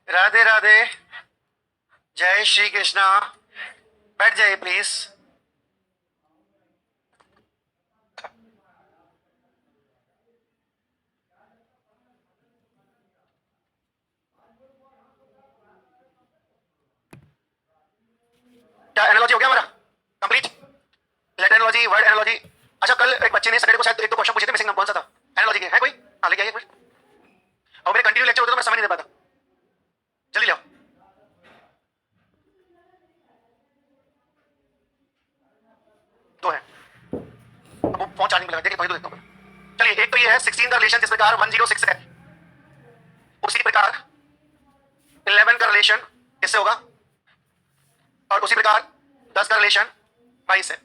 राधे राधे। जय श्री कृष्णा। बैठ जाइए प्लीज। क्या एनालॉजी हो गया हमारा complete? Letter analogy, word analogy. अच्छा, कल एक बच्चे ने सैटरडे को शायद एक दो क्वेश्चन पूछे थे, मिसिंग नंबर कौन सा था एनालॉजी के? है कोई? हाँ, लेके आइए एक मिनट। और मेरे कंटिन्यू लेक्चर होते तो मैं समय नहीं दे पाता। जल्दी लाओ। दो है। अब वो फोन चार्जिंग में लगा, देखिए वही तो देखता हूँ। चलिए, एक तो ये है 16 का रिलेशन जिस प्रकार 106 है, उसी प्रकार 11 का रिलेशन किससे होगा, और उसी प्रकार 10 का रिलेशन 22 है।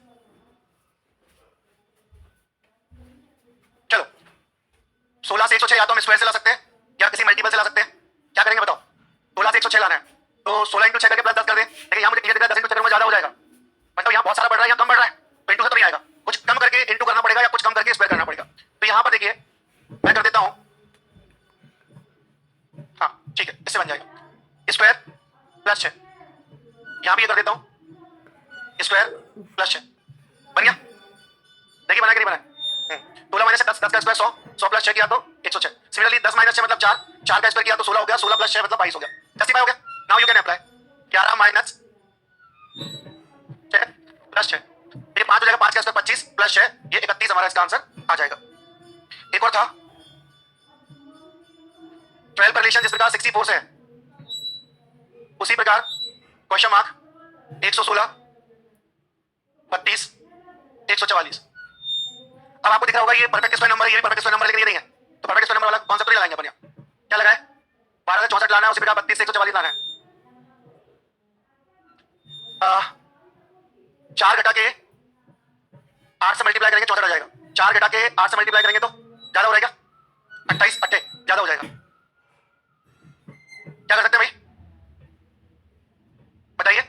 चलो, 16 से 106 या तो हम स्क्वायर से ला सकते हैं या किसी मल्टीपल से ला सकते हैं। क्या करेंगे बताओ? 16 से 106 लाना है तो 16 इंटू 6 करके प्लस 10 कर दे। लेकिन यहाँ मुझे क्लियर दिख रहा है 10 इंटू 6 करूंगा ज्यादा हो जाएगा। मतलब यहाँ बहुत सारा बढ़ रहा है या कम बढ़ रहा है, तो इंटू से तो नहीं आएगा। कुछ कम करके इंटू करना पड़ेगा या कुछ कम करके स्क्वायर करना पड़ेगा। तो यहाँ पर देखिए मैं कर देता हूँ। हाँ ठीक है, इससे बन जाएगा स्क्वायर प्लस 6। यहाँ भी ये कर देता हूँ स्क्वायर प्लस 6। बन गया? देखिए बना कि नहीं बना? 16 माइनस 10, 10 का स्क्वायर 100, 100 प्लस 6 किया तो 106। सिमिलरली 10 माइनस 6 मतलब 4, 4 का स्क्वायर किया तो 16 हो गया, 16 प्लस 6 मतलब 22 हो गया। जस्टिफाई हो गया। Now you can apply 11 minus 6 plus 6, ये 5 हो जाएगा। 5 का स्क्वायर 25 प्लस 6, ये 31 हमारा इसका आंसर आ जाएगा। एक और था 12 का रिलेशन जिस प्रकार 64 से है, उसी प्रकार क्वेश्चन मार्क 116, 32, 144। अब आपको दिख रहा होगा ये परफेक्ट स्क्वायर नंबर है, ये भी परफेक्ट स्क्वायर नंबर, लेकिन ये नहीं है। तो परफेक्ट स्क्वायर नंबर वाला कॉन्सेप्ट नहीं लगाएंगे अपन यहाँ। क्या लगाए? 1264 लाना है, उसी प्रकार 32 से 144 लाना है। 4 घटा के 8 से मल्टीप्लाई करेंगे 64 आ जाएगा। 4 घटा के 8 से मल्टीप्लाई करेंगे तो ज्यादा हो जाएगा, 28 अट्ठे ज्यादा हो जाएगा। क्या कर सकते हैं भाई बताइए?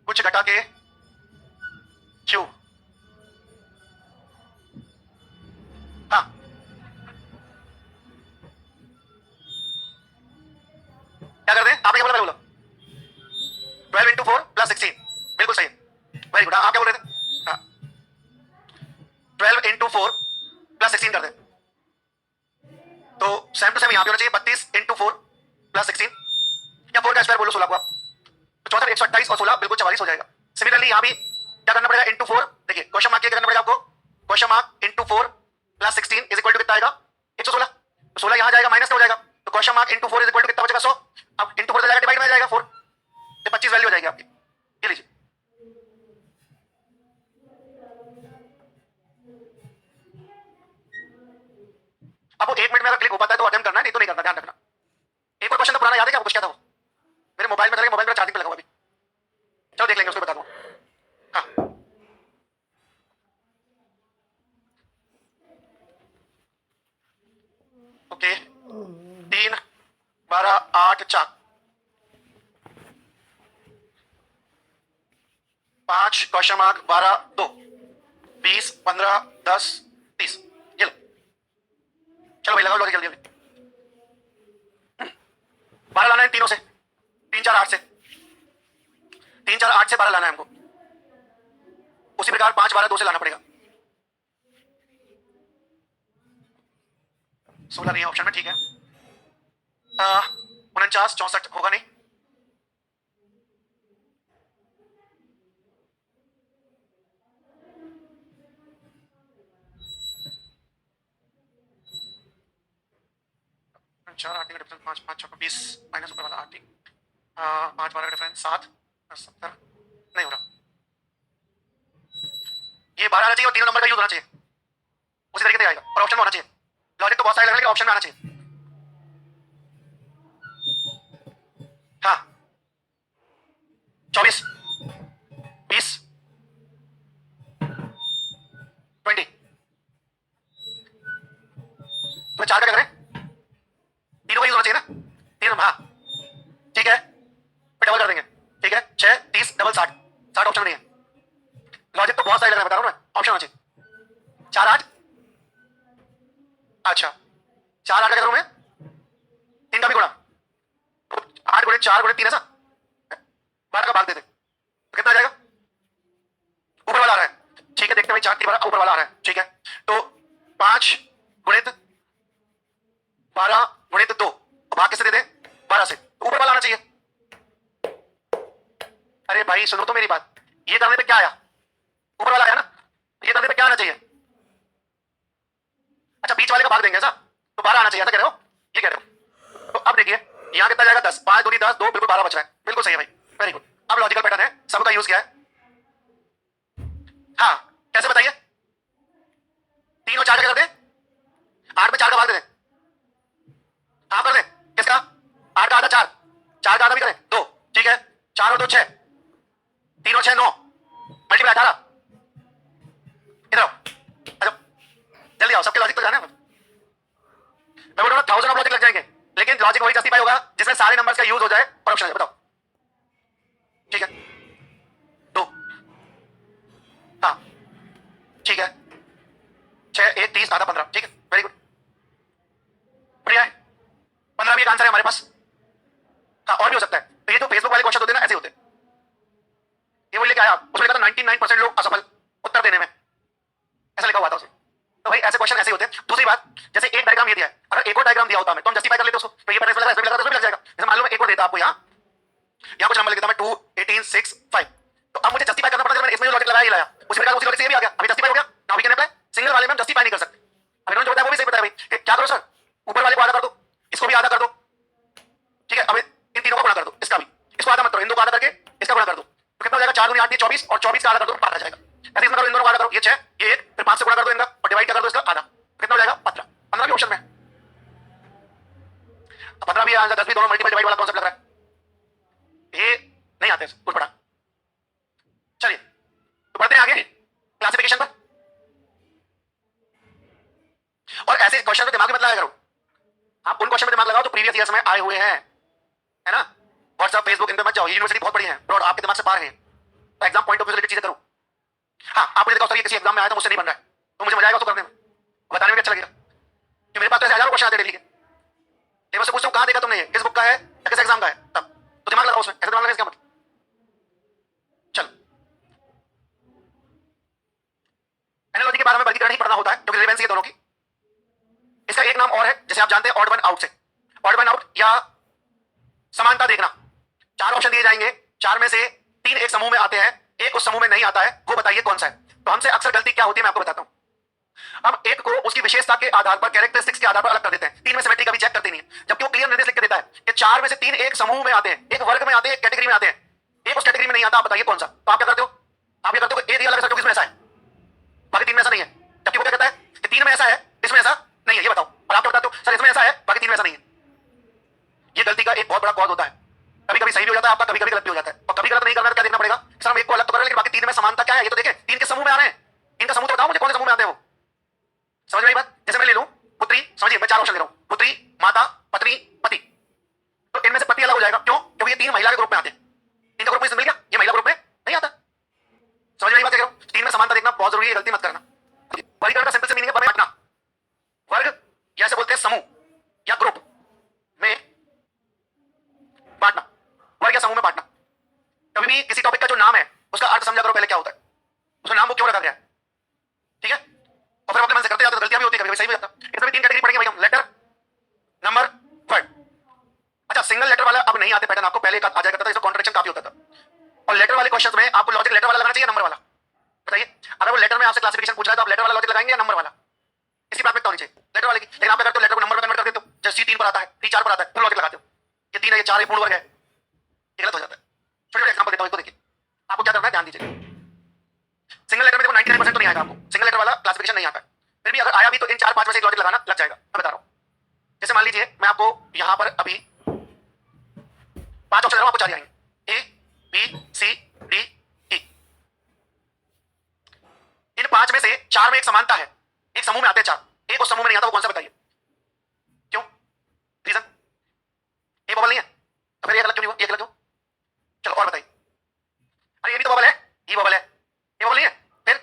कुछ घटा के क्यू। हाँ, क्या कर दें? आपने क्या बोला? बोलो 12 इंटू 4 प्लस 16, बिल्कुल सही, वेरी गुड। आप क्या बोल रहे थे? हाँ, 12 इंटू 4 प्लस 16 कर दें तो सेम टू सेम यहाँ पे होना चाहिए 32 इंटू 4 प्लस 16, या 4 का स्क्वायर बोलो 16 को आप, तो 64 128 और 16 बिल्कुल 44 हो जाएगा। सिमिलरली यहाँ भी क्या करना पड़ेगा? इंटू 4। देखिए क्वेश्चन मार्क क्या करना पड़ेगा आपको? Question mark into 4 plus 16 is equal to कितना आएगा? 116। तो 16 यहाँ जाएगा, माइनस का हो जाएगा, तो question mark into 4 is equal to कितना बचेगा? 100। अब इंटू 4 जाएगा, डिवाइड में जाएगा 4, तो 25 वैल्यू हो जाएगी आपकी। ये लीजिए। अब वो 1 मिनट में अगर क्लिक हो पाता है तो अटेम्प्ट करना है, नहीं तो नहीं करना, ध्यान रखना। एक और क्वेश्चन तो पुराना याद है क्या? कुछ क्या था वो? मेरे मोबाइल में था, मोबाइल में चार्जिंग पे लगा हुआ अभी। चलो देख लेंगे, उसको बता दूंगा। हाँ, ओके। 3 12 8 4, 5 question mark 12 2, 20 15 10 30। ये लो, चलो भाई लगाओ लोग जल्दी जल्दी। 12 लाना है तीनों से, 3 4 8 से, 3 4 8 से 12 लाना है हमको। उसी प्रकार 5 12 2 से लाना पड़ेगा। 16 नहीं है ऑप्शन में, ठीक है। 49 64 होगा नहीं। चार 8 का डिफरेंस 5 5 6 20 माइनस ऊपर वाला 8 5 12 का डिफरेंस 7 70 नहीं हो रहा। ये 12 आना चाहिए और तीनों नंबर का यूज होना चाहिए, उसी तरीके से आएगा और ऑप्शन में होना चाहिए। लॉजिक तो बहुत सारे लग रहे हैं, ऑप्शन में आना चाहिए। हाँ, 24 20 20। तो 4 का क्या करें? तीनों का यूज होना चाहिए ना, तीनों। हाँ ठीक है, फिर डबल कर देंगे। ठीक है, 6 30 डबल 60, 60 ऑप्शन नहीं है। लॉजिक तो बहुत सारे लग रहे हैं, बता रहा हूँ मैं, ऑप्शन होना चाहिए। 4 8, अच्छा 4 8 का करूँ मैं? 3 का भी गुणा, 4 गुणे 3 ऐसा 12 का भाग दे दे तो कितना आ जाएगा? ऊपर वाला आ रहा है, ठीक है, देखते भाई 4 3 ऊपर वाला आ रहा है, ठीक है, तो 5 गुणित 12 गुणित 2 भाग किससे दे दे? 12 से, तो ऊपर वाला आना चाहिए। अरे भाई सुनो तो मेरी बात, ये करने पे क्या आया? ऊपर वाला आया ना, ये करने पे क्या आना चाहिए? अच्छा बीच वाले का भाग देंगे ऐसा, तो 12 आना चाहिए, ऐसा कह रहे हो? ये कह रहे हो? तो अब देखिए यहां कितना जाएगा? 10, 5 दूनी 10, 2 बिल्कुल 12 बच रहा है, बिल्कुल सही है भाई, वेरी गुड। अब लॉजिकल पैटर्न है, सबका यूज किया है। हाँ कैसे बताइए? 3 और 4 का कर दे, 8 में 4 का भाग दे दे, हाँ कर दे, किसका? 8 का आधा 4, 4 का आधा भी करें 2, ठीक है, 4 और 2 6, 3 और 6 9, मल्टीप्लाई 18। इधर आओ, अच्छा जल्दी आओ, सबके लॉजिक तो जाने हैं। मैं बोल रहा हूँ 1000 ऑफ लॉजिक लग जाएंगे, लेकिन लॉजिक वही जस्टिफाई होगा जिसमें सारे नंबर्स का यूज हो जाए और ऑप्शन है। बताओ, ठीक है, 2, हाँ ठीक है, 6 1 30 आधा 15, ठीक है, वेरी गुड, बढ़िया है। 15 भी एक आंसर है हमारे पास। हाँ और भी हो सकता है। तो ये जो फेसबुक वाले क्वेश्चन होते हैं ना, ऐसे होते हैं। ये वो लेके आया, उसमें लिखा था 99% लोग असफल उत्तर देने में, ऐसा लिखा हुआ था उसमें। तो भाई ऐसे क्वेश्चन ऐसे ही होते हैं। दूसरी बात, जैसे एक डायग्राम ये दिया है, अगर एक और डायग्राम दिया होता है तो हम जस्टिफाई कर लेते उसको, तो ये पैटर्न इसमें लगा, इसमें लगा, इसमें लग जाएगा। जैसे मान लो मैं एक और देता आपको, यहाँ कुछ नंबर लिखता मैं 2 18 6 5, तो अब मुझे जस्टिफाई करना पड़ता है। इसमें जो लॉजिक लगाया, ये लाया, उसी प्रकार उसी लॉजिक से ये भी आ गया, अभी जस्टिफाई हो गया। Now we can apply single वाले में हम जस्टिफाई नहीं कर सकते। अब इन्होंने जो बताया वो भी सही बताया भाई, क्या करो सर, ऊपर वाले को आधा कर दो, इसको भी आधा कर दो, ठीक है, अब इन तीनों को गुणा कर दो, इसका भी, इसको आधा मत करो, इन दो को आधा करके इसका गुणा कर दो, तो कितना हो जाएगा? 4 दूनी 8 24, और 24 का आधा कर दो 12 आ जाएगा। ऐसे इसमें करो, इन दोनों को आधा करो, ये 6 ये 1, फिर 5 से गुणा कर दो इनका और डिवाइड कर दो इसका आधा, कितना हो जाएगा? 15। 15 भी ऑप्शन में, 15 भी आंसर, 10 भी, दोनों मल्टीपल डिवाइड वाला कॉन्सेप्ट लग रहा है, ये नहीं आते कुछ बड़ा। चलिए तो बढ़ते हैं आगे क्लासिफिकेशन पर। और ऐसे क्वेश्चन में दिमाग में मत लगाया करो, आप उन क्वेश्चन में दिमाग लगाओ तो प्रीवियस ईयर्स में आए हुए हैं, है ना। व्हाट्सएप फेसबुक इन पे मत जाओ, यूनिवर्सिटी बहुत बड़ी है, ब्रॉड आपके दिमाग से पार है, तो एग्जाम पॉइंट ऑफ व्यू से रिलेटेड चीजें करो। हाँ आप मुझे दिखाओ सर ये किसी एग्जाम में आया तो मुझसे नहीं बन रहा है, तो मुझे मजा आएगा उसको करने में, बताने में भी अच्छा लगेगा कि मेरे पास तो ऐसे हजारों क्वेश्चन आते हैं डेली के। लेकिन उससे पूछता हूँ कहाँ देखा तुमने, ये किस बुक का है या किस एग्जाम का है, तब तो दिमाग लगाओ उसमें, ऐसे दिमाग लगाने का मतलब। चलो एनालॉजी के बारे में वर्गीकरण ही पढ़ना होता है क्योंकि रिलेवेंसी है दोनों की। इसका एक नाम और है जिसे आप जानते हैं ऑड वन आउट से, ऑड वन आउट या समानता देखना। 4 ऑप्शन दिए जाएंगे, 4 में से 3 एक समूह में आते हैं, एक उस समूह में नहीं आता है, वो बताइए कौन सा है। तो हमसे अक्सर गलती क्या होती है मैं आपको बताता हूं। हम एक को उसकी विशेषता के आधार पर, कैरेक्टरिस्टिक्स के आधार पर अलग कर देते हैं, 3 में सिमेट्री का भी चेक करते नहीं है, जबकि वो क्लियर निर्देश लिख के देता है कि 4 में से 3 एक समूह में आते हैं, एक वर्ग में आते हैं, एक कैटेगरी में आते हैं, एक उस कैटेगरी में नहीं आता, आप बताइए कौन सा। तो आप क्या करते हो? आप ये करते हो ए दिया लगा इसमें ऐसा है, बाकी 3 में ऐसा नहीं है, जबकि वो क्या कहता है कि 3 में ऐसा है इसमें ऐसा नहीं है, ये बताओ। और आप क्या बताते हो? सर इसमें ऐसा है बाकी 3 में ऐसा नहीं है। ये गलती का एक बहुत बड़ा कॉज होता है, कभी कभी सही भी हो जाता है आपका, कभी कभी गलत भी हो जाता है। और कभी गलत नहीं करना तो क्या देखना पड़ेगा? सर हम एक को अलग तो कर रहे हैं लेकिन बाकी 3 में समानता क्या है ये तो देखें, 3 के समूह में आ रहे हैं, इनका समूह तो बताओ मुझे कौन से समूह में आते हैं वो, समझ में आई बात। जैसे मैं ले लूं पुत्री, समझिए मैं 4 ऑप्शन ले रहा हूं, पुत्री माता पत्नी पति, तो इनमें से पति अलग हो जाएगा, क्यों? क्योंकि ये 3 महिला के ग्रुप में आते हैं, इनका ग्रुप में मिल गया, ये महिला ग्रुप में नहीं आता। समझ में आई बात कह रहा हूं? 3 में समानता देखना बहुत जरूरी है, गलती मत करना। वर्गीकरण का सिंपल से मीनिंग है बांटना, वर्ग जैसे बोलते हैं समूह या ग्रुप में बांटना, वर्ग या समूह में बांटना। कभी भी किसी टॉपिक का जो नाम है उसका अर्थ समझा करो पहले क्या होता है, उसका नाम वो क्यों रखा गया है, ठीक है। और फिर अपने मन से करते जाते तो गलतियां भी होती है, कभी सही भी होता है। इसमें भी 3 कैटेगरी पढ़ेंगे भाई हम, लेटर नंबर वर्ड। अच्छा सिंगल लेटर वाला अब नहीं आते पैटर्न, आपको पहले आ जाया करता था, इसमें कॉन्ट्रडिक्शन काफी होता था। और लेटर वाले क्वेश्चंस में आपको लॉजिक लेटर वाला लगाना चाहिए नंबर वाला, बताइए। अगर वो लेटर में आपसे क्लासिफिकेशन पूछ रहा है तो आप लेटर वाला लॉजिक लगाएंगे या नंबर वाला, इसी प्राथमिकता होनी चाहिए लेटर वाले की। लेकिन आप क्या करते हो, लेटर को नंबर में कन्वर्ट कर देते हो, जैसे C 3 पर आता है, T 4 पर आता है, फिर लॉजिक लगाते हो, ये 3 है ये 4 है पूर्ण वर्ग है, ये गलत हो जाता है। छोटे छोटे एग्जांपल देता हूं, इसको देखिए, आपको क्या करना है ध्यान दीजिए। सिंगल लेटर में देखो 99% तो नहीं आएगा आपको, सिंगल लेटर वाला क्लासिफिकेशन नहीं आता है, फिर भी अगर आया भी तो इन 4-5 में से एक लॉजिक लगाना लग जाएगा। मैं बता रहा हूं, जैसे मान लीजिए मैं आपको यहां पर अभी 5 ऑप्शन दे रहा हूं, आपको 4 आएंगे, A B C D E। इन 5 में से 4 में एक समानता है, एक समूह में आते हैं 4, एक उस समूह में नहीं आता, वो कौन सा बताइए, क्यों? रीजन ये बबल नहीं है तो फिर ये गलत क्यों नहीं हुआ, ये गलत क्यों? चलो और बताइए। अरे ये भी तो बबल है, ये बबल है, ये बबल नहीं है, फिर?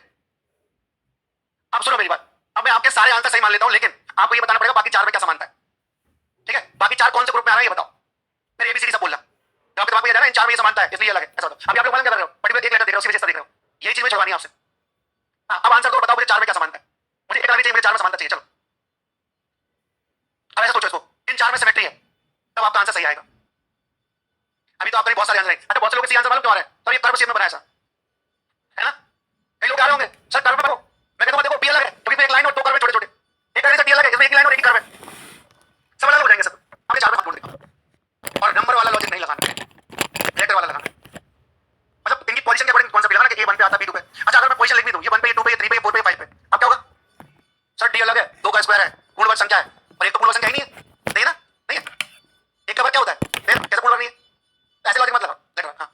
अब सुनो मेरी बात, अब मैं आपके सारे आंसर सही मान लेता हूं, लेकिन आपको ये बताना पड़ेगा बाकी 4 में क्या समानता है, ठीक है। बाकी 4 कौन से ग्रुप में आ रहा है ये बताओ, फिर ABCD सब बोलना। मानता है इसलिए अलग है, ऐसा होता है। अभी आप लोग क्या कर रहे हो, पर्टिकुलर एक लेटर देख रहे हो, उसी वजह से देख रहे हो, यही चीज मुझे छुड़वानी है आपसे। अब आंसर दो, बताओ मुझे 4 में क्या समानता है। मुझे एक चाहिए, मुझे 4 में समानता चाहिए। चलो अब ऐसा सोचो इसको, इन 4 में सिमेट्री है, तब आपका आंसर सही आएगा। अभी तो आपका बहुत सारे आंसर है। अच्छा बहुत से लोग सही आंसर मालूम क्यों आ रहा है, तब ये कर्व शेप में बनाया है ना। कई लोग आ रहे होंगे सर कर्व में देखो, मैं कहता हूं देखो पी अलग है, क्योंकि एक लाइन और 2 कर्व छोटे छोटे, एक कर्व से टी अलग है, इसमें एक ही लाइन और एक ही कर्व है, सब अलग हो जाएंगे सर। हमें 4 में ढूंढ देगा और नंबर वाला लॉजिक नहीं लगाना, लेटर वाला लगाना। मतलब इनकी पोजीशन के अकॉर्डिंग कॉन्सेप्ट लगाना कि ए 1 पे आता है, बी 2 पे। अच्छा अगर मैं पोजीशन लिख भी दूं, ये 1 पे, ये 2 पे, ये 3 पे, ये 4 पे, ये 5 पे, अब क्या होगा सर, डी अलग है, 2 का स्क्वायर है, पूर्णवर्ग संख्या है, और एक तो पूर्णवर्ग संख्या ही नहीं है, नहीं है ना, नहीं है। एक का वर्ग क्या होता है, फिर कैसे पूर्णवर्ग नहीं है, ऐसे लॉजिक मत लगाओ, लेटर। हां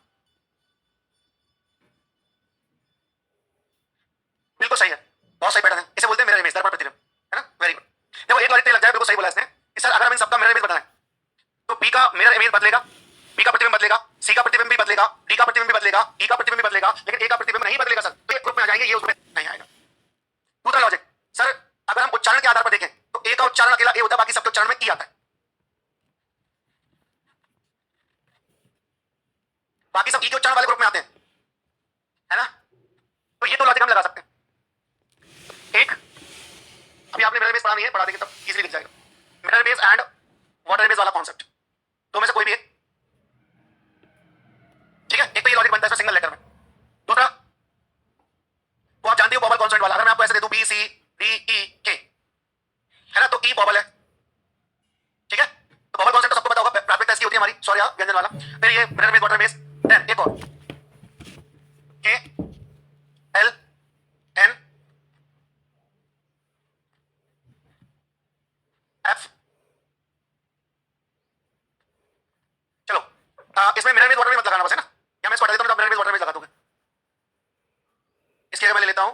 बिल्कुल सही है, बहुत सही पैटर्न है, इसे बोलते हैं मिरर इमेज, दर्पण प्रतिबिंब, है ना। Very good. देखो एक लॉजिक लग जाए, बिल्कुल सही बोला इसने कि सर अगर हम इन सबका मिरर इमेज बताएं तो बी का मिरर इमेज बदलेगा, बी का प्रतिबिंब बदलेगा, सी का प्रतिबिंब भी बदलेगा, डी का प्रतिबिंब भी बदलेगा, ई का प्रतिबिंब भी बदलेगा, लेकिन ए का प्रतिबिंब नहीं बदलेगा सर, तो एक ग्रुप में आ जाएंगे, ये उसमें नहीं आएगा। दूसरा लॉजिक सर, अगर हम उच्चारण के आधार पर देखें तो ए का उच्चारण अकेला ए होता है, बाकी सबके उच्चारण में ई आता है, बाकी सब ई के उच्चारण वाले ग्रुप में आते हैं, है ना। तो ये तो लॉजिक हम लगा सकते हैं। एक अभी आपने मिरर इमेज पढ़ा नहीं है, पढ़ा देंगे तब इजीली दिख जाएगा। Mirror image and water image वाला कॉन्सेप्ट, तो में से कोई भी एक, ठीक है। एक तो ये लॉजिक बनता है सिंगल लेटर में। दूसरा वो आप जानते हो बॉबल कॉन्सोनेंट वाला, अगर मैं आपको ऐसे दे दूं बी सी डी ई के, है ना, तो ई बॉबल है, ठीक है। तो बॉबल कॉन्सेप्ट तो सबको पता होगा, प्राथमिकता इसकी होती है हमारी, सॉरी यार व्यंजन वाला। फिर ये mirror image water image, then एक और के एल एन एफ। चलो इसमें मिरर इमेज वाटर इमेज मत लगाना बस, है ना, या मैं इसको हटा देता हूं, मिरर इमेज वाटर इमेज लगा दोगे। इसके लिए मैं ले लेता हूं,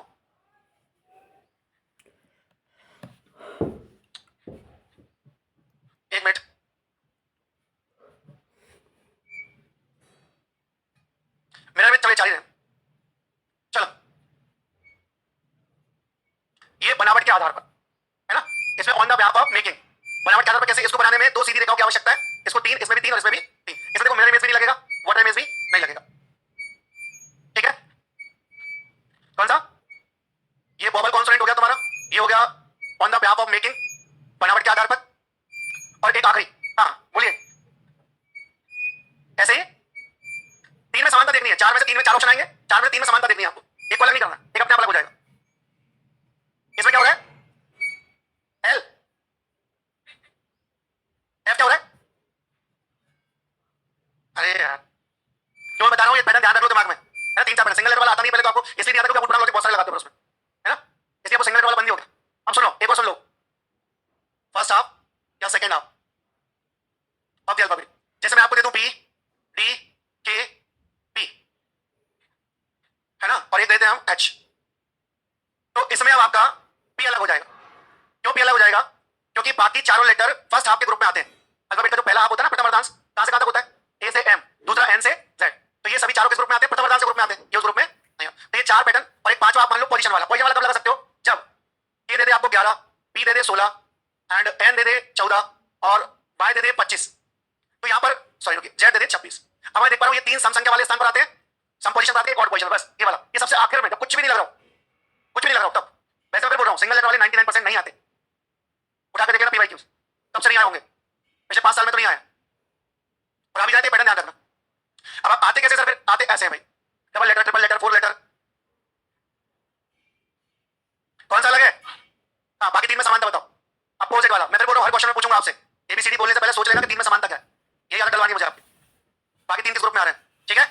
एक मिनट, मिरर इमेज चले 4 हैं। चलो ये बनावट के आधार पर, है ना, इसमें ऑन द बेहाफ ऑफ मेकिंग, बनावट के आधार पर कैसे, इसको बनाने में 2 सीधी रेखाओं की आवश्यकता है, इसको 3, इसमें भी 3 और इसमें भी 3। इसमें देखो मिरर इमेज भी नहीं लगेगा, वाटर इमेज भी नहीं लगेगा, ठीक है। कौन सा, ये बॉबल कॉन्सोनेंट हो गया तुम्हारा, ये हो गया on the behalf of making, बनावट के आधार पर। और एक आखिरी, हाँ बोलिए, ऐसे ही 3 में समानता देखनी है, 4 में से 3 में 4 ऑप्शन आएंगे, 4 में 3 में समानता देखनी है आपको, एक को अलग नहीं करना, एक अपने आप अलग हो जाएगा। इसमें क्या हो रहा है, एल एफ क्या हो रहा है, अरे यार जो मैं बता रहा हूँ ये पैटर्न ध्यान रख लो दिमाग में, है ना। 3 4 पैटर्न, सिंगल लेटर वाला आता नहीं पहले तो आपको, इसलिए नहीं आता क्योंकि आप पुराना लॉजिक बहुत सारे लगाते हो उसमें, है ना, इसलिए आपको सिंगल लेटर वाला बंद ही हो गया। अब सुनो, एक और सुन लो, फर्स्ट हाफ या second half of the alphabet, जैसे मैं आपको दे दूं पी डी के पी, है ना, और एक देते हैं हम एच, तो इसमें अब आपका पी अलग हो जाएगा। क्यों पी अलग हो जाएगा, क्योंकि बाकी चारों लेटर फर्स्ट हाफ के ग्रुप में आते हैं। अल्फाबेट का जो पहला हाफ होता है ना, प्रथम अर्धांश, कहां से कहां तक होता है, ए से एम, दूसरा एन से जेड, तो ये सभी चारों किस ग्रुप में आते हैं, प्रथम अर्धांश के ग्रुप में आते हैं, ये उस ग्रुप में नहीं। तो ये 4 पैटर्न, और एक पांचवा आप मान लो पोजीशन वाला। पोजीशन वाला कब लगा सकते हो, जब ए दे दे आपको 11, पी दे दे 16 एंड एन दे दे 14 और वाई दे दे 25, तो यहां पर सॉरी रुकिए, जेड दे दे 26। अब मैं देख पा रहा हूं ये 3 सम संख्या वाले स्थान पर आते हैं, सम पोजीशन पर आते हैं, एक और पोजीशन, बस ये वाला, ये सबसे आखिर में, जब कुछ भी नहीं लग रहा हो, कुछ भी नहीं लग रहा हो तब। वैसे मैं बोल रहा हूं सिंगल लेटर वाले 99% नहीं आते, उठा के देखे ना पीवाईक्यूज, तब से नहीं आए होंगे, पिछले 5 साल में तो नहीं आए, और अभी जाते पैटर्न ध्यान रखना। अब आप आते कैसे सर, फिर आते ऐसे हैं भाई, double letter, triple letter, 4 letter, कौन सा अलग है, हाँ बाकी 3 में समानता बताओ, अपोजिट वाला। मैं फिर बोल रहा हूं हर क्वेश्चन में पूछूंगा आपसे, एबीसीडी बोलने से पहले सोच लेना कि 3 में समानता क्या है, ये याद डलवानी मुझे आपकी। बाकी 3 किस ग्रुप में आ रहे हैं, ठीक है,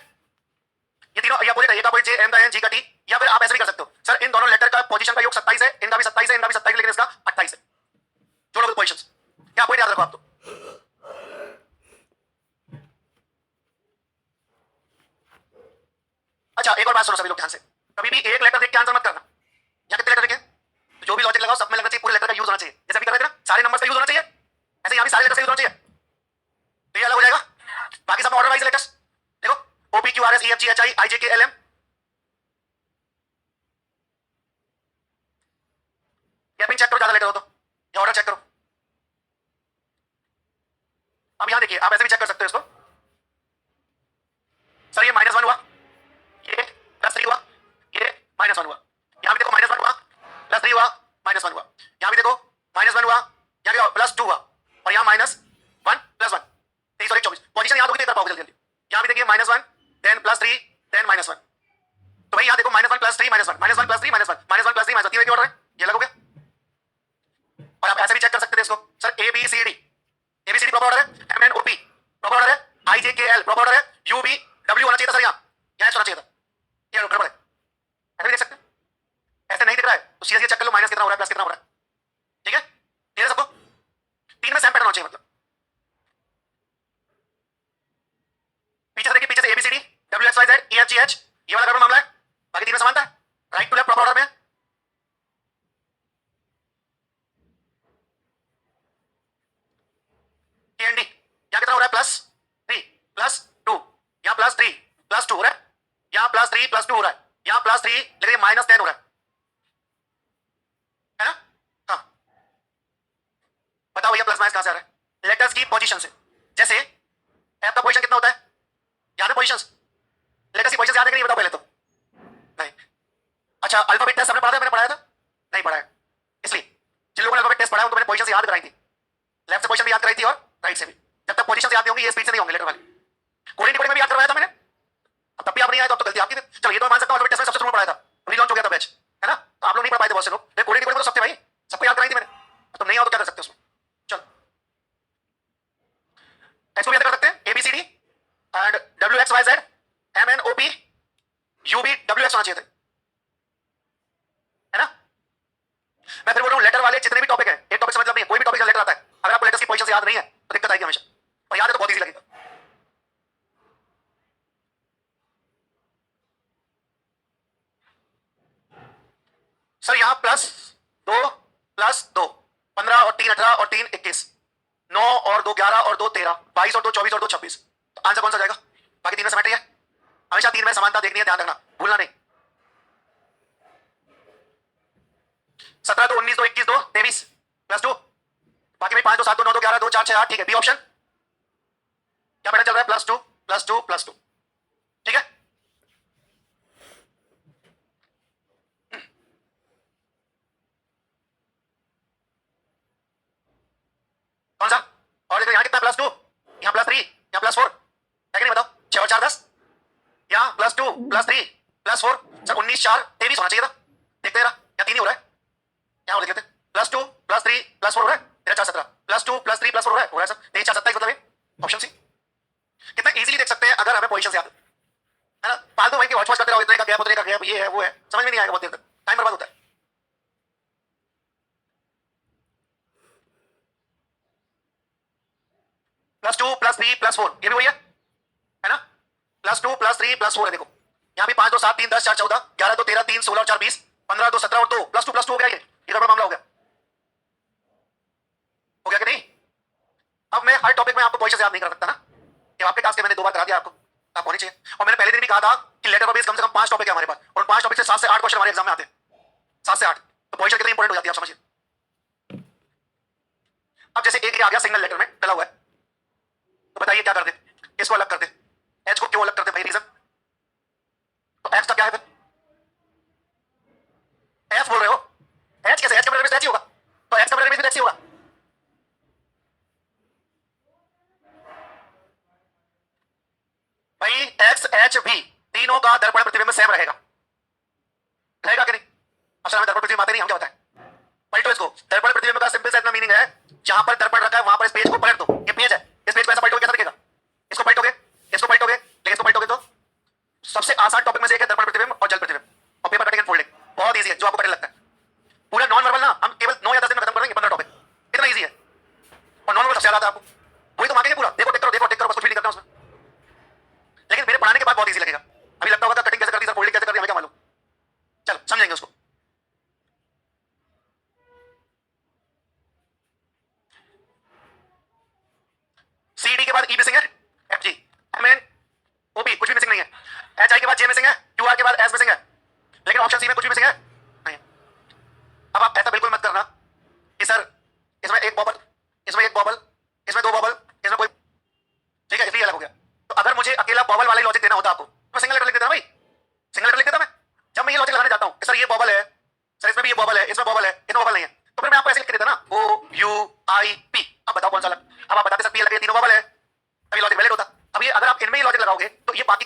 ये तीनों, या बोले का जे, एम का एन, जी का टी, या फिर आप ऐसे भी कर सकते हो सर, इन दोनों लेटर का पोजीशन का योग 27 है, इनका भी 27 है, इनका भी 27 है, लेकिन इसका 28 है, जोड़ो पोजीशंस, क्या पॉइंट याद रखो आप तो। अच्छा एक और बात सुनो सभी लोग ध्यान से, कभी भी एक लेटर देख के आंसर मत करना, या कितने लेटर देखें, तो जो भी लॉजिक लगाओ सब में लगना चाहिए, पूरे लेटर का यूज होना चाहिए, जैसे अभी कर रहे थे ना, सारे नंबर्स का यूज होना चाहिए, ऐसे यहां भी सारे लेटर का यूज होना चाहिए, तो ये अलग हो जाएगा। बाकी सब ऑर्डर वाइज लेटर्स देखो, O P Q R S E F G H I I J K L M, gapping check करो, ज्यादा लेटर हो तो, या ऑर्डर चेक करो। अब यहां देखिए, आप ऐसे भी चेक कर सकते हो इसको, -1 देन +3 देन -1। तो भाई यहां देखो -1 + 3 -1 -1 + 3 -1 -1 + 3 -1 तीन ऑर्डर है, ये अलग हो गया। और आप ऐसे भी चेक कर सकते थे इसको sir, ABCD ABCD proper order है, MNOP प्रॉपर ऑर्डर है, IJKL प्रॉपर ऑर्डर है, UVW होना चाहिए था सर, यहां होना चाहिए था, ये गड़बड़ है। ऐसे भी देख सकते हैं, ऐसे नहीं दिख रहा है तो सीधे चेक कर लो माइनस कितना हो रहा है प्लस कितना हो रहा है। ठीक है, क्लियर है सबको? तीन में सेम पैटर्न होना चाहिए, मतलब पीछे से देखिए, पीछे से ABCD WXYZ EFGH ये वाला गड़बड़ मामला है, बाकी तीन में समानता है, right to left proper order में। TND यहां कितना हो रहा है +3 +2, यहां +3 +2 हो रहा है, यहां +3 +2 हो रहा है, यहां +3 लेकिन -10 हो रहा है ना? हाँ बताओ भैया प्लस माइनस कहां से आ रहा है? लेटर्स की पोजीशन से। जैसे एफ का पोजीशन कितना होता है, याद है पोजीशंस? लेटर्स की पोजीशन याद है कि नहीं बताओ पहले तो? नहीं। अच्छा अल्फाबेट टेस्ट हमने पढ़ा था, मैंने पढ़ाया था? नहीं पढ़ाया, इसलिए जिन लोगों ने अल्फाबेट टेस्ट पढ़ा है उनको मैंने पोजीशन याद कराई थी, लेफ्ट से पोजीशन भी याद कराई थी और राइट से भी। जब तक पोजीशन याद नहीं होंगी ये स्पीड से नहीं होंगे लेटर वाली। कोडिंग डिकोडिंग में भी याद करवाया था मैंने, अब तब भी आप नहीं आए तो अब तो गलती आपकी। चलो ये तो मान सकता हूं अल्फाबेट टेस्ट में सबसे शुरू में पढ़ाया था, अभी लॉन्च हो गया था बैच, है ना? तो आप लोग नहीं पढ़ पाए थे बहुत से लोग, लेकिन कोडिंग डिकोडिंग तो सबसे भाई सबको याद कराई थी मैंने, तुम नहीं आओ तो क्या कर सकते हो उसमें। चलो इसको भी याद कर सकते हैं, ABCD and WXYZ MNOP UVWX होना चाहिए थे, है ना? मैं फिर बोल रहा हूं लेटर वाले जितने भी टॉपिक है, एक टॉपिक से मतलब नहीं है, कोई भी टॉपिक का लेटर आता है, अगर आपको लेटर्स की पोजीशन याद नहीं है तो दिक्कत आएगी हमेशा, और याद है तो बहुत इजी लगेगा। सर यहां +2 +2 15 और 3 18 और 3 21 9 और 2 11 और 2 13 22 और 2 24 और 2 26, तो आंसर कौन सा जाएगा? बाकी तीन में सिमेट्री है, हमेशा तीन में समानता देखनी है, ध्यान रखना, भूलना नहीं। 17 2 19 2 21 2 23 +2, बाकी भाई 5 2 7 2 9 2 11 2 4 6 8, ठीक है, बी ऑप्शन क्या पैटर्न चल रहा है? +2 +2 +2, ठीक है। कौन सा और देखो, यहां कितना +2, यहां +3, यहां +4 है कि नहीं बताओ? 6 और 4 10, यहां +2 +3 +4, सर 19 4 23 होना चाहिए था, देखते जरा, या 3 ही हो रहा है, यहां देख लेते हैं, +2 +3 +4 हो रहा है, 13 4 17 +2 +3 +4 हो रहा है सर, 23 4 27 मतलब है ऑप्शन सी। कितना इजीली देख सकते हैं अगर हमें पोजीशन याद है ना? फालतू वहीं के वॉच वॉच करते रहो, इतने का गैप उतने का गैप, ये है वो है, समझ में नहीं आएगा बहुत देर तक, टाइम बर्बाद होता है। +2 +3 +4 ये भी वही है ना? +2 +3 +4 है, देखो यहाँ भी 5 2 7 3 10 4 14 11 2 13 3 16 और 4 20 15 2 17 और 2 +2 हो गया, ये बड़ा मामला हो गया, हो गया कि नहीं? अब मैं हर टॉपिक में आपको पोजीशन याद नहीं कर सकता ना, ये आपके टास्क मैंने 2 बार करा दिया आपको, आप होनी चाहिए। और मैंने पहले दिन भी कहा था कि लेटर बेस कम से कम 5 टॉपिक है हमारे पास, और 5 टॉपिक से 7 से 8 क्वेश्चन हमारे एग्जाम में आते हैं, 7 से 8, तो पोजीशन कितनी इंपॉर्टेंट हो जाती है आप समझिए। अब जैसे एक आ गया सिंगल लेटर में डला हुआ है, तो बताइए क्या कर दे, इसको अलग कर दे, एच को क्यों अलग करते भाई, रीजन? तो एच का क्या है फिर? एफ बोल रहे हो, एच कैसे? एच का मतलब एच ही होगा, तो एच का मतलब एच ही होगा। भाई एक्स एच भी तीनों का दर्पण प्रतिबिंब सेम रहेगा, रहेगा कि नहीं? अब सर हमें दर्पण प्रतिबिंब आते नहीं, हम क्या होता है? पलटो इसको, दर्पण प्रतिबिंब का सिंपल सा इतना मीनिंग है, जहां पर दर्पण रखा है वहां पर इस पेज को पलट दो, ये पेज है, इस पेज को ऐसा पलटोगे कैसा दिखेगा? इसको पलटोगे, इसको पलटोगे, लेकिन इसको पलटोगे तो सबसे आसान टॉपिक में से एक है दर्पण प्रतिबिंब और जल प्रतिबिंब, और पेपर कटिंग एंड फोल्डिंग, बहुत इजी है, जो आपको कठिन लगता है। पूरा नॉन वर्बल ना हम केवल 9 या 10 दिन में खत्म करेंगे, 15 टॉपिक, इतना इजी है, और नॉन वर्बल सबसे ज्यादा आपको वही तो मांगेंगे पूरा, देखो टिक करो देखो टिक करो, बस कुछ भी नहीं करता उसमें, लेकिन मेरे पढ़ाने के बाद बहुत इजी लगेगा। अभी लगता होगा कटिंग कैसे कर दी सर, फोल्डिंग कैसे कर दी, हमें क्या मालूम, चलो समझेंगे उसको। सी डी के बाद ई मिसिंग है, F G M N O P कुछ भी मिसिंग नहीं है, एच आई के बाद जे मिसिंग है, क्यू आर के बाद एस मिसिंग है, लेकिन ऑप्शन सी में कुछ भी मिसिंग है नहीं है। अब आप ऐसा बिल्कुल मत करना कि सर इसमें एक बॉबल, इसमें एक बॉबल, इसमें 2 बॉबल, इसमें कोई, ठीक है इसलिए अलग हो गया। तो अगर मुझे अकेला बॉबल वाला लॉजिक देना होता आपको, मैं सिंगल लेटर लिख देता भाई, सिंगल लेटर लिख देता मैं। जब मैं ये लॉजिक लगाने जाता हूं सर ये बॉबल है, सर इसमें भी ये बॉबल है, इसमें बॉबल है, इसमें बॉबल नहीं है, तो फिर मैं आपको ऐसे लिख के देता ना, ओ यू आई पी, अब बताओ कौन सा अलग? अब आप बताते सर पी लगे, तीनों बॉबल है, अभी लॉजिक वैलिड होता। अब ये अगर आप इनमें ही लॉजिक लगाओगे तो ये बाकी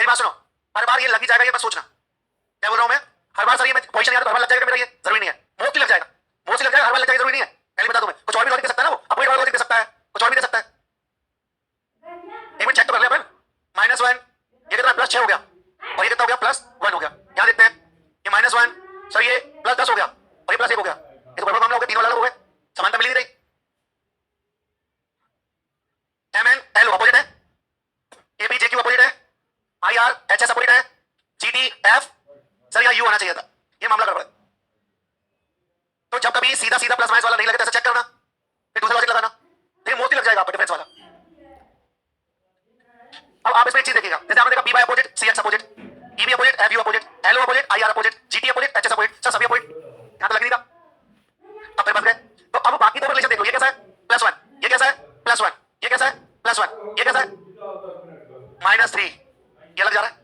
मेरी बात सुनो, हर बार ये लग ही जाएगा, ये मत सोचना। क्या बोल रहा हूं मैं? हर बार सर ये पोजीशन याद तो हर बार लग जाएगा मेरा, ये जरूरी नहीं है। मोस्टली लग जाएगा, मोस्टली लग जाएगा, हर बार लग जाएगा, जरूरी नहीं है। पहले बता दूं मैं, कुछ और भी लॉजिक दे सकता है ना वो, अपनी और लॉजिक दे सकता है, कुछ और भी दे सकता है। एक मिनट चेक तो कर ले अपन। -1 ये कितना +6 हो गया, और ये कितना हो गया +1 हो गया। यहां देखते हैं, ये -1 सर ये +10 हो गया, और ये +1 हो गया। ये तो बराबर मामला हो गया, तीनों अलग हो गए, समानता मिल नहीं रही। MN L अपोजिट है, AP JQ अपोजिट है, IR HS अपोजिट है, GT F सर यहाँ U आना चाहिए था। ये मामला गड़बड़ है। तो जब कभी सीधा सीधा प्लस माइनस वाला नहीं लगे तो ऐसा चेक करना, फिर दूसरा लॉजिक लगाना, फिर मोस्टली लग जाएगा आपका डिफरेंस वाला। अब आप इसमें एक चीज देखिएगा, जैसे आपने देखा P opposite, CX opposite, EB opposite, FU opposite, LO opposite, IR opposite, GT opposite, HS opposite, sir सभी अपोजिट। यहां तो लग नहीं रहा, अब फिर बच गए। तो अब बाकी दो रिलेशन देख लो, ये कैसा है +1, ये कैसा है +1, ये कैसा है +1, ये कैसा है -3, ये लग जा रहा है।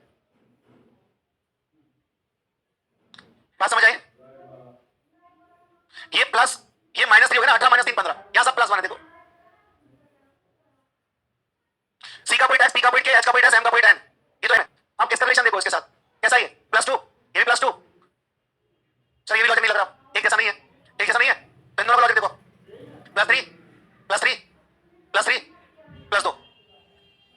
बात समझ आई? ये प्लस ये -3 हो गया ना, 18 -3 15, यहां सब प्लस 1 है। देखो C का पॉइंट H, P का पॉइंट K, H का पॉइंट S, M का पॉइंट N, ये तो है। अब इसका रिलेशन देखो इसके साथ, कैसा है ये +2, ये भी +2। सर ये भी लॉजिक नहीं लग रहा, एक जैसा नहीं है, एक जैसा नहीं है। तो इन दोनों का लॉजिक देखो, +3 +3 +3 +2।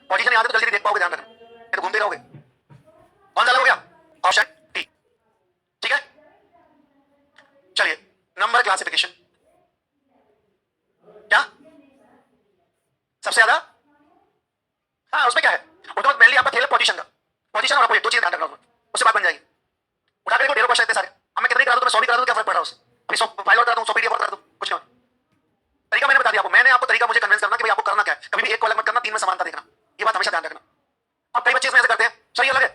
पोजीशन याद है तो जल्दी देख पाओगे, ध्यान रखना, ये तो घूमते रहोगे। कौन सा अलग हो गया? Option T. ठीक है, चलिए नंबर क्लासिफिकेशन क्या सबसे ज्यादा? हाँ उसमें क्या है, वो तो मेनली आपका खेल है पोजीशन का, पोजीशन और अपोजिट, दो चीजें ध्यान रखना, उससे बात बन जाएगी। उठा कर ढेरों क्वेश्चन इतने सारे, अब मैं कितने करा दूं, मैं 100 भी करा दूं, क्या फर्क पड़ रहा है उससे? अभी 100 फाइल और करा दूं, 100 पीडीएफ और करा दूं, कुछ नहीं। तरीका मैंने बता दिया आपको, मैंने आपको तरीका मुझे कन्विंस करना कि भाई आपको करना क्या है। कभी भी एक को अलग मत करना, तीन में समानता देखना, ये बात हमेशा ध्यान रखना। अब कई बच्चे इसमें ऐसे करते हैं, सर ये अलग है,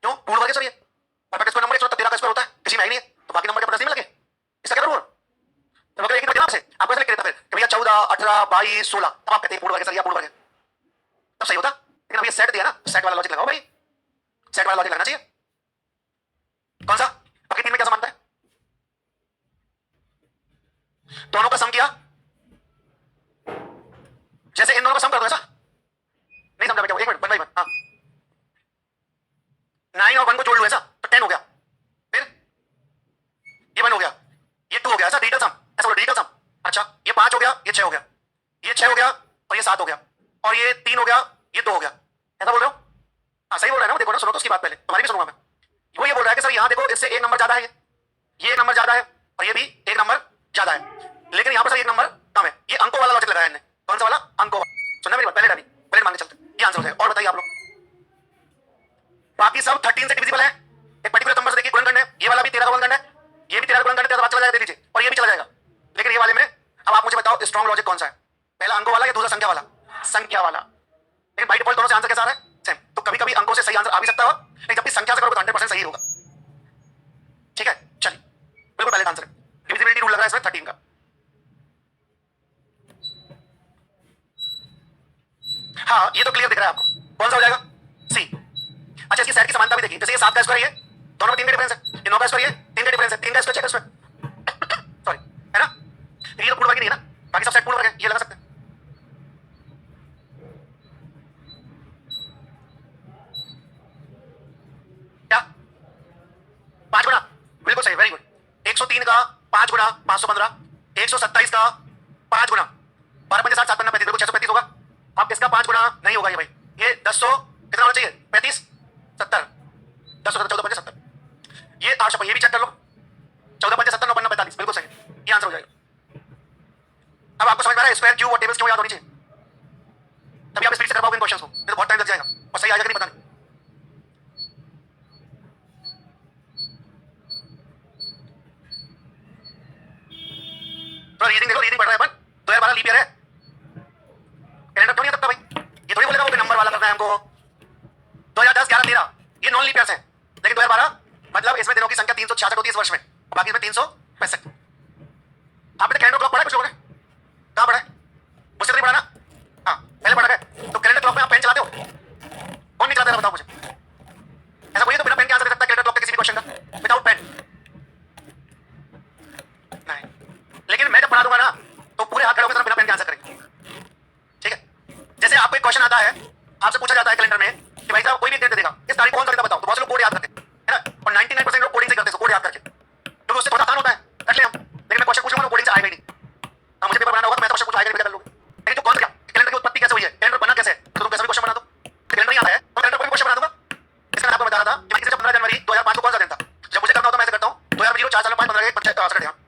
क्यों पूर्ण वर्ग है सर, ये परफेक्ट स्क्वायर नंबर है, तो 13 का स्क्वायर होता है, किसी में है ही नहीं है, तो बाकी नंबर के पता नहीं लगे, इसका क्या करूं? तो अगर एक ही से आपको ऐसा लिख देता फिर कि भैया 14 18 22 16, तब आप कहते हैं पूर्ण वर्ग है सर, या पूर्ण वर्ग है, तब सही होता। लेकिन अब ये सेट दिया ना, सेट वाला लॉजिक लगाओ भाई, सेट वाला लॉजिक लगाना चाहिए। कौन सा? बाकी तीन में क्या समानता है? दोनों का सम किया, जैसे इन दोनों का सम कर दो, ऐसा नहीं समझा बेटा, एक मिनट, 1 by 1, हाँ 9 और 1 को जोड़ लो ऐसा, तो 10 हो गया, फिर ये 1 हो गया, ये 2 हो गया, ऐसा डिजिटल सम, ऐसा बोलो डिजिटल सम। अच्छा ये 5 हो गया, ये 6 हो गया, ये 6 हो गया, और ये 7 हो गया, और ये 3 हो गया, ये 2 हो गया, ऐसा बोल रहे हो? हाँ सही बोल रहा है ना, देखो ना, सुनो तो उसकी बात पहले, तुम्हारी भी सुनूंगा मैं। वो ये बोल रहा है कि सर यहाँ देखो, इससे एक नंबर ज्यादा है, ये एक नंबर ज्यादा है, और ये भी एक नंबर ज्यादा है, लेकिन यहाँ पर सर एक नंबर कम है। ये अंकों वाला लॉजिक लगाया इन्होंने। कौन सा वाला? अंकों वाला। सुनना मेरी बात, पहले डाली, पहले मांगने चलते, ये आंसर हो जाएगा। और बताइए आप लोग, बाकी सब 13 से डिविजिबल है, एक पर्टिकुलर नंबर से देखिए गुणनखंड है, ये वाला भी 13 का गुणनखंड है, ये भी 13 का गुणनखंड है, 13 चला जाएगा, दे दीजिए, और ये भी चला जाएगा। लेकिन ये वाले में अब आप मुझे बताओ स्ट्रॉन्ग लॉजिक कौन सा है, पहला अंकों वाला या दूसरा संख्या वाला? संख्या वाला। लेकिन बाय डिफॉल्ट दोनों से आंसर कैसा आ रहा है? सेम। तो कभी कभी अंकों से सही आंसर आ भी सकता है, लेकिन जब भी संख्या से करोगे तो 100% सही होगा। ठीक है, चलिए बिल्कुल पहले आंसर है, डिविजिबिलिटी रूल लग रहा है इसमें 13 का। हाँ ये तो क्लियर दिख रहा है आपको, कौन सा हो जाएगा? सी। अच्छा इसकी सेट की समानता भी देखिए, जैसे ये 7 का स्क्वायर है, दोनों में 3 का डिफरेंस है, ये 9 का स्क्वायर है, 3 का डिफरेंस है, 3 का स्क्वायर चेक इसमें सॉरी है ना, ये तो पूर्ण वर्ग नहीं है ना, बाकी सब सेट पूर्ण वर्ग है, ये लगा सकते हैं। क्या 5 गुना? बिल्कुल सही, वेरी गुड। 103 का 5 गुना 515, 127 का 5 गुना 12 5 60 7 35, बिल्कुल 635 होगा। अब इसका 5 गुना नहीं होगा ये भाई, ये 10 कितना होना चाहिए? 35 70, 10 14 5 70, ये 8 ये भी चेक कर लो, 14 5 70 9 5 45, बिल्कुल सही, ये आंसर हो जाएगा। अब आपको समझ में आ रहा है स्क्वायर क्यूब और टेबल्स क्यों याद होनी चाहिए, तभी आप स्पीड से कर पाओगे इन क्वेश्चंस को, नहीं तो बहुत टाइम लग जाएगा, और सही आ जाएगा नहीं पता नहीं। तो रीडिंग देखो, रीडिंग पढ़ रहा है अपन, 2012 लीप ईयर है, कैलेंडर क्यों नहीं आ सकता भाई? ये थोड़ी बोलेगा वो नंबर वाला करना है हमको। 2010 11 13 ये नॉन लीप ईयर्स है, लेकिन 2012 मतलब इसमें दिनों की संख्या 366 होती है इस वर्ष में, बाकी इसमें 365। आपने कैलेंडर क्लॉक पढ़ा है कुछ लोगों ने? कहाँ पढ़ा है? मुझसे नहीं पढ़ा ना? हाँ पहले पढ़ा है। तो कैलेंडर क्लॉक में आप पेन चलाते हो? कौन नहीं चलाता है बताओ मुझे, ऐसा कोई तो बिना पेन के आंसर दे सकता है कैलेंडर क्लॉक के किसी भी क्वेश्चन का विदाउट पेन? नहीं, लेकिन मैं जब पढ़ा दूंगा ना तो पूरे हाथ खड़े होकर बिना पेन के आंसर करेंगे। ठीक है, जैसे आपको एक क्वेश्चन आता है, आपसे पूछा जाता है कैलेंडर में कि भाई साहब कोई भी डेट दे देगा, इस तारीख को इसका आपको बता रहा था कि मैं किसी से 15 जनवरी 2005 को कौन सा दिन था, जब मुझे करना होता मैं ऐसे करता हूँ 2000 4 साल 5 15 65 68